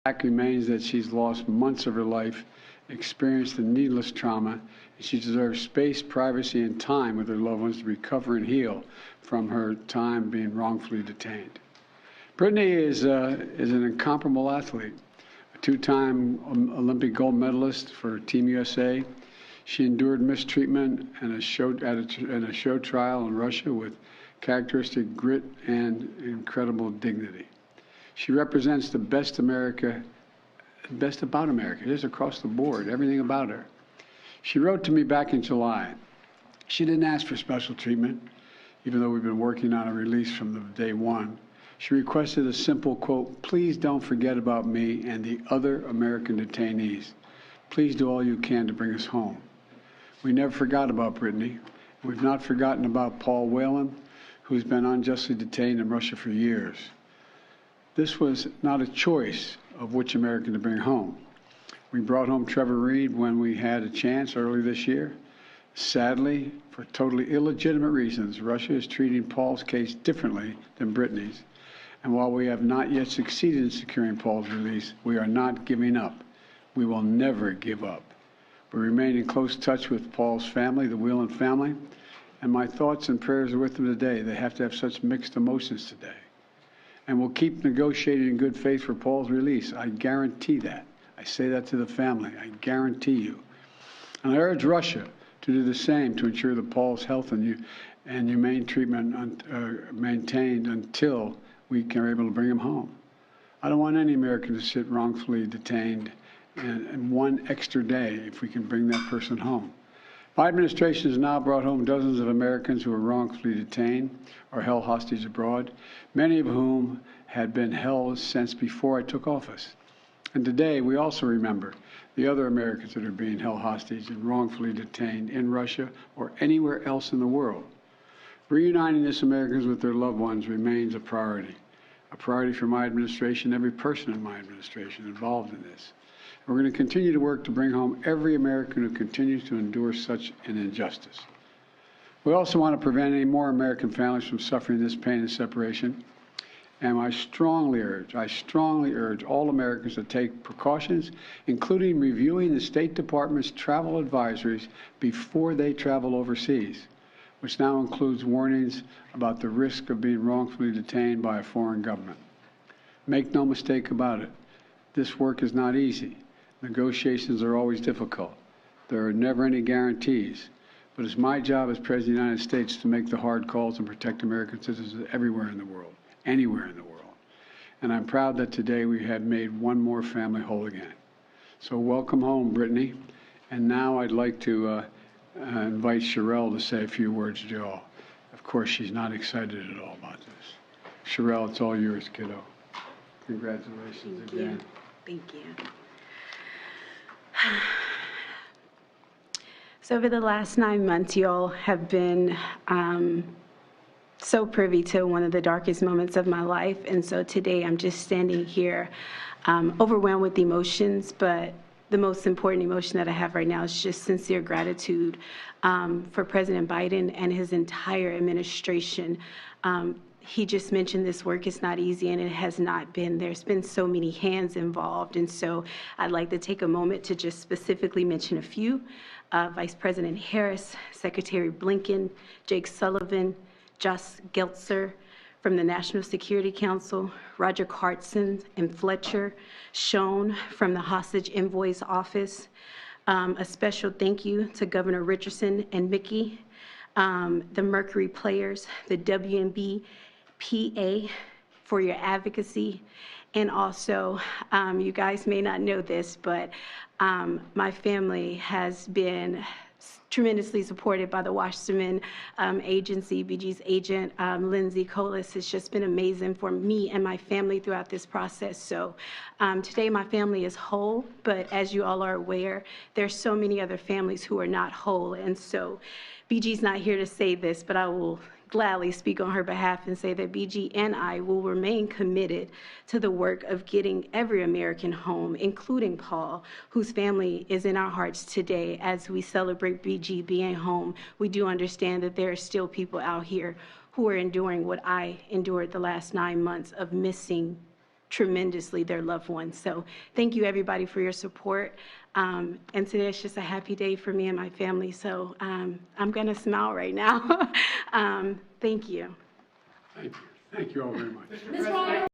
fact remains that she's lost months of her life, experienced a needless trauma, and she deserves space, privacy, and time with her loved ones to recover and heal from her time being wrongfully detained. Brittney is an incomparable athlete, a two-time Olympic gold medalist for Team USA. She endured mistreatment and a show trial in Russia with characteristic grit and incredible dignity. She represents the best about America, just across the board, everything about her. She wrote to me back in July. She didn't ask for special treatment, even though we've been working on a release from the day one. She requested a simple quote, "Please don't forget about me and the other American detainees. Please do all you can to bring us home." We never forgot about Brittney. We've not forgotten about Paul Whelan, who's been unjustly detained in Russia for years. This was not a choice of which American to bring home. We brought home Trevor Reed when we had a chance early this year. Sadly, for totally illegitimate reasons, Russia is treating Paul's case differently than Brittney's. And while we have not yet succeeded in securing Paul's release, we are not giving up. We will never give up. We remain in close touch with Paul's family, the Whelan family, and my thoughts and prayers are with them today. They have to have such mixed emotions today. And we'll keep negotiating in good faith for Paul's release. I guarantee that. I say that to the family. I guarantee you. And I urge Russia to do the same to ensure that Paul's health and humane treatment maintained until we are able to bring him home. I don't want any American to sit wrongfully detained and one extra day if we can bring that person home. My administration has now brought home dozens of Americans who were wrongfully detained or held hostage abroad, many of whom had been held since before I took office. And today we also remember the other Americans that are being held hostage and wrongfully detained in Russia or anywhere else in the world. Reuniting these Americans with their loved ones remains a priority for my administration, every person in my administration involved in this. We're going to continue to work to bring home every American who continues to endure such an injustice. We also want to prevent any more American families from suffering this pain and separation. And I strongly urge all Americans to take precautions, including reviewing the State Department's travel advisories before they travel overseas, which now includes warnings about the risk of being wrongfully detained by a foreign government. Make no mistake about it, this work is not easy. Negotiations are always difficult. There are never any guarantees. But it's my job as President of the United States to make the hard calls and protect American citizens everywhere in the world, anywhere in the world. And I'm proud that today we have made one more family whole again. So welcome home, Brittney. And now I'd like to invite Sherelle to say a few words to you all. Of course, she's not excited at all about this. Sherelle, it's all yours, kiddo. Congratulations again. Thank you. So over the last 9 months, you all have been so privy to one of the darkest moments of my life. And so today I'm just standing here overwhelmed with emotions, but the most important emotion that I have right now is just sincere gratitude for President Biden and his entire administration. He just mentioned this work is not easy, and it has not been. There's been so many hands involved, and so I'd like to take a moment to just specifically mention a few. Vice President Harris, Secretary Blinken, Jake Sullivan, Josh Geltzer from the National Security Council, Roger Cartson and Fletcher, Schoen from the Hostage Envoy's Office. A special thank you to Governor Richardson and Mickey, the Mercury players, the WNBA for your advocacy. And also, you guys may not know this, but my family has been tremendously supported by the Wasserman Agency. BG's agent, Lindsay Colas, has just been amazing for me and my family throughout this process. So today my family is whole, but as you all are aware, there's so many other families who are not whole. And so BG's not here to say this, but I will gladly speak on her behalf and say that BG and I will remain committed to the work of getting every American home, including Paul, whose family is in our hearts today. As we celebrate BG being home, we do understand that there are still people out here who are enduring what I endured the last 9 months of missing tremendously their loved ones. So thank you, everybody, for your support. And today is just a happy day for me and my family. So I'm going to smile right now. Thank you. Thank you. Thank you all very much.